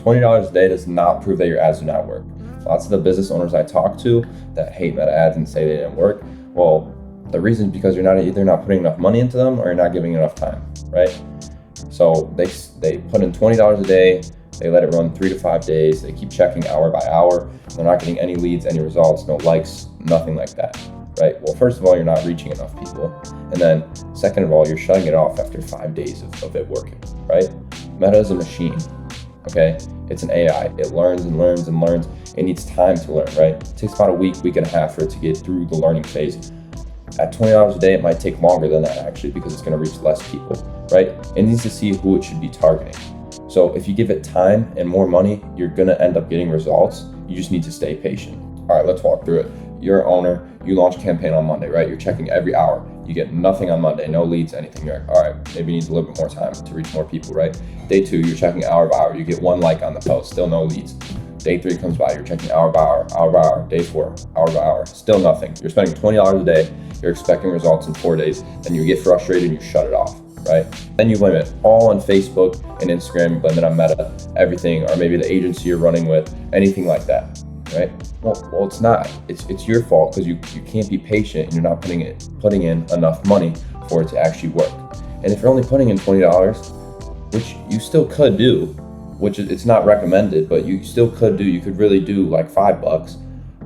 $20 a day does not prove that your ads do not work. Lots of the business owners I talk to that hate meta ads and say they didn't work, well, the reason is because you're either not putting enough money into them or you're not giving enough time, right? So they put in $20 a day, they let it run 3 to 5 days, they keep checking hour by hour, they're not getting any leads, any results, no likes, nothing like that, right? Well, first of all, you're not reaching enough people. And then second of all, you're shutting it off after 5 days of it working, right? Meta is a machine, okay? It's an AI. It learns and learns and learns. It needs time to learn, right? It takes about a week and a half for it to get through the learning phase. At $20 a day, it might take longer than that actually, because it's gonna reach less people, right? It needs to see who it should be targeting. So if you give it time and more money, you're gonna end up getting results. You just need to stay patient. All right, let's walk through it. You're an owner, you launch a campaign on Monday, right? You're checking every hour. You get nothing on Monday, no leads, anything. You're like, all right, maybe you need a little bit more time to reach more people, right? Day 2, you're checking hour by hour. You get 1 like on the post, still no leads. Day 3 comes by, you're checking hour by hour, hour by hour. Day 4, hour by hour, still nothing. You're spending $20 a day, you're expecting results in 4 days, then you get frustrated and you shut it off, right? Then you blame it all on Facebook and Instagram, you blame it on Meta, everything, or maybe the agency you're running with, anything like that, right? Well, it's not. It's your fault because you can't be patient and you're not putting in enough money for it to actually work. And if you're only putting in $20, which you still could do, which it's not recommended, but you still could do, you could really do like $5,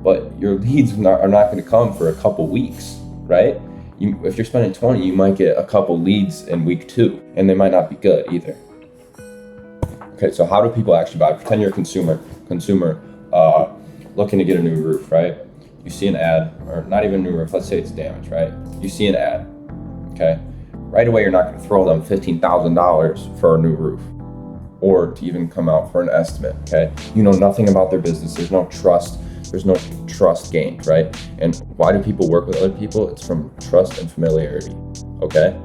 but your leads are not going to come for a couple weeks, right? If you're spending 20, you might get a couple leads in week 2, and they might not be good either. Okay, so how do people actually buy? Pretend you're a consumer looking to get a new roof, right? You see an ad, or not even a new roof, let's say it's damaged, right? You see an ad, okay? Right away, you're not going to throw them $15,000 for a new roof, or to even come out for an estimate, okay? You know nothing about their business, there's no trust gained, right? And why do people work with other people? It's from trust and familiarity, okay?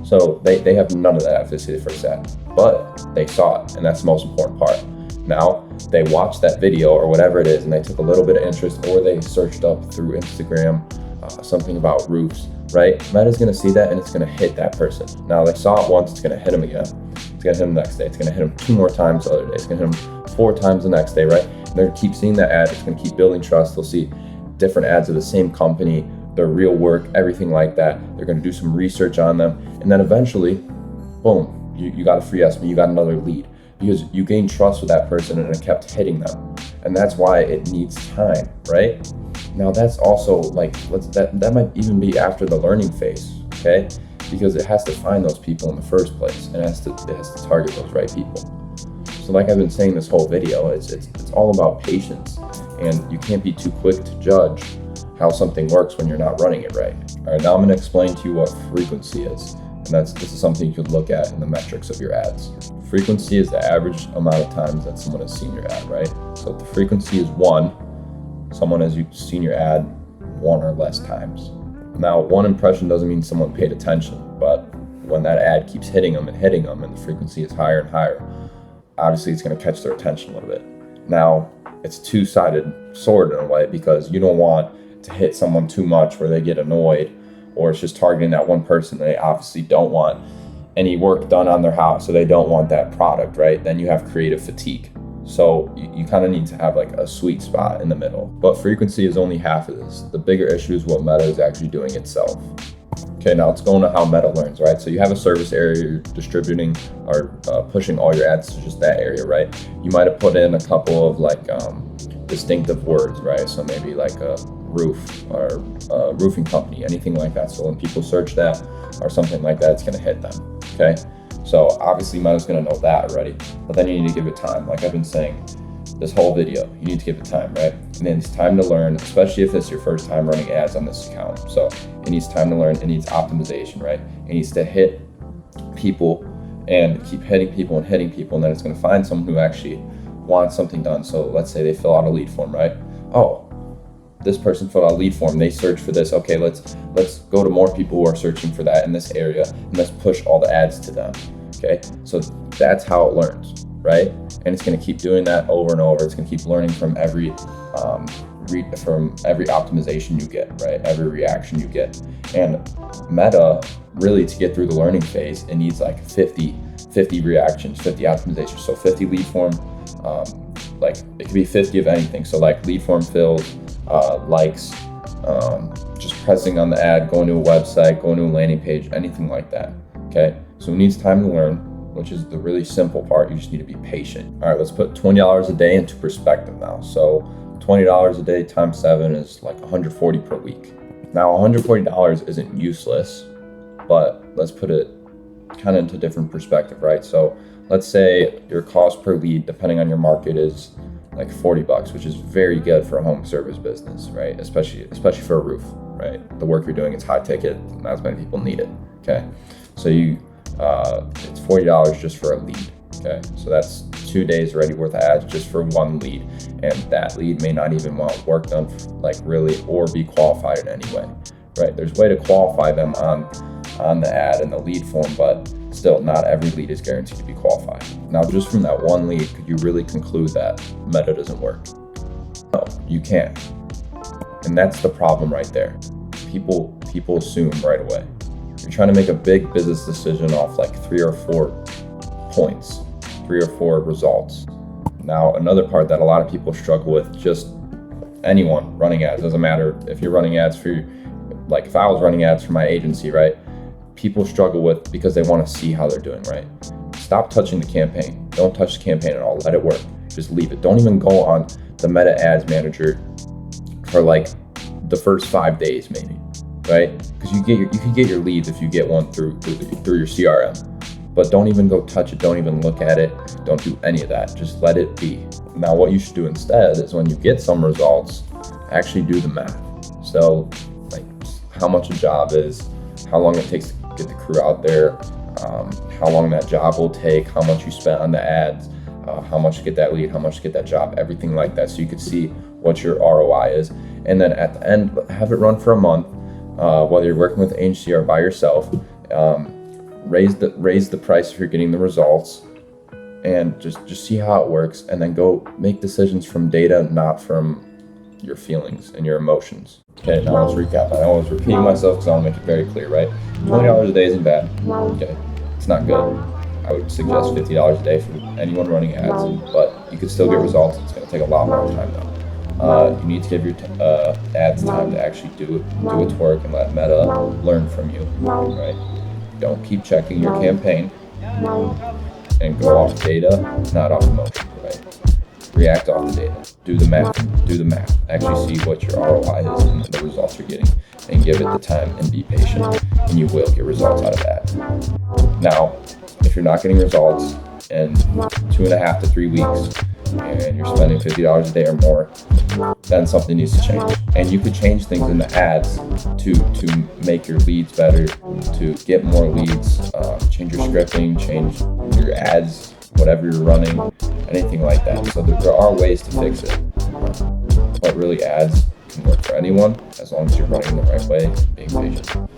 So they have none of that after they see the first ad, but they saw it, and that's the most important part. Now they watched that video or whatever it is, and they took a little bit of interest, or they searched up through Instagram something about roofs, right? Meta's gonna see that and it's gonna hit that person. Now they saw it once, it's gonna hit them again. It's gonna hit them the next day. It's gonna hit them 2 more times the other day. It's gonna hit them 4 times the next day, right? And they're gonna keep seeing that ad. It's gonna keep building trust. They'll see different ads of the same company, their real work, everything like that. They're gonna do some research on them, and then eventually, boom, you got a free estimate, you got another lead, because you gained trust with that person and it kept hitting them. And that's why it needs time, right? Now that's also like, that might even be after the learning phase, okay? Because it has to find those people in the first place, and it has to target those right people. So like I've been saying this whole video, it's all about patience, and you can't be too quick to judge how something works when you're not running it right. All right, now I'm gonna explain to you what frequency is. And this is something you could look at in the metrics of your ads. Frequency is the average amount of times that someone has seen your ad, right? So if the frequency is 1, someone has seen your ad 1 or less times. Now, 1 impression doesn't mean someone paid attention, but when that ad keeps hitting them, and the frequency is higher and higher, obviously it's gonna catch their attention a little bit. Now, it's a two-sided sword in a way, because you don't want to hit someone too much where they get annoyed, or it's just targeting that one person. They obviously don't want any work done on their house, so they don't want that product, right? Then you have creative fatigue. So you kind of need to have like a sweet spot in the middle. But frequency is only half of this. The bigger issue is what Meta is actually doing itself. Okay, now let's go into how Meta learns, right? So you have a service area, you're distributing or pushing all your ads to just that area, right? You might have put in a couple of like distinctive words, right? So maybe like a roof or a roofing company, anything like that. So when people search that or something like that, it's gonna hit them, okay? So obviously Meta's gonna know that already, but then you need to give it time. Like I've been saying this whole video, you need to give it time, right? And then it's time to learn, especially if it's your first time running ads on this account. So it needs time to learn, it needs optimization, right? It needs to hit people and keep hitting people, and then it's gonna find someone who actually wants something done. So let's say they fill out a lead form, right? Oh, this person filled out a lead form, they search for this. Okay, let's go to more people who are searching for that in this area, and let's push all the ads to them, okay? So that's how it learns, right? And it's gonna keep doing that over and over. It's gonna keep learning from every optimization you get, right? Every reaction you get. And Meta, really, to get through the learning phase, it needs like 50 reactions, 50 optimizations. So 50 lead form like it could be 50 of anything. So like lead form fills, likes, just pressing on the ad, going to a website, going to a landing page, anything like that. Okay, so it needs time to learn, which is the really simple part. You just need to be patient. All right, let's put $20 a day into perspective now. So $20 a day times 7 is like $140 per week. Now $140 isn't useless, but let's put it kind of into different perspective, right? So let's say your cost per lead, depending on your market, is like $40, which is very good for a home service business, right? Especially for a roof, right? The work you're doing is high ticket, not as many people need it. Okay, so it's $40 just for a lead. Okay, so that's 2 days already worth of ads just for one lead, and that lead may not even want work done like really or be qualified in any way, right? There's a way to qualify them on the ad and the lead form, but still not every lead is guaranteed to be qualified. Now, just from that one lead, could you really conclude that Meta doesn't work? No, you can't. And that's the problem right there. People assume right away. You're trying to make a big business decision off like 3 or 4 points, 3 or 4 results. Now, another part that a lot of people struggle with, just anyone running ads, doesn't matter if you're running ads for, like if I was running ads for my agency, right? People struggle with because they want to see how they're doing, right? Stop touching the campaign. Don't touch the campaign at all. Let it work. Just leave it. Don't even go on the Meta Ads Manager for like the first 5 days, maybe, right? Because you can get your leads if you get one through your CRM. But don't even go touch it. Don't even look at it. Don't do any of that. Just let it be. Now, what you should do instead is when you get some results, actually do the math. So, like how much a job is, how long it takes to get the crew out there, how long that job will take, how much you spent on the ads, how much to get that lead, how much to get that job, everything like that. So you can see what your ROI is. And then at the end, have it run for a month, whether you're working with an agency or by yourself. Raise the price if you're getting the results, and just see how it works, and then go make decisions from data, not from your feelings and your emotions. Okay, now let's recap. I know I was repeating myself because I want to make it very clear, right? $20 a day isn't bad. Okay, it's not good. I would suggest $50 a day for anyone running ads, but you could still get results. It's going to take a lot more time though. You need to give your ads time to actually do its work and let Meta learn from you, right? Don't keep checking your campaign and go off data, not off emotion, right? React off the data. Do the math. Actually see what your ROI is and the results you're getting, and give it the time and be patient, and you will get results out of that. Now, if you're not getting results in 2.5 to 3 weeks, and you're spending $50 a day or more, then something needs to change. And you could change things in the ads to make your leads better, to get more leads, change your scripting, change your ads, whatever you're running, anything like that. So there are ways to fix it. But really, ads can work for anyone as long as you're running the right way, being patient.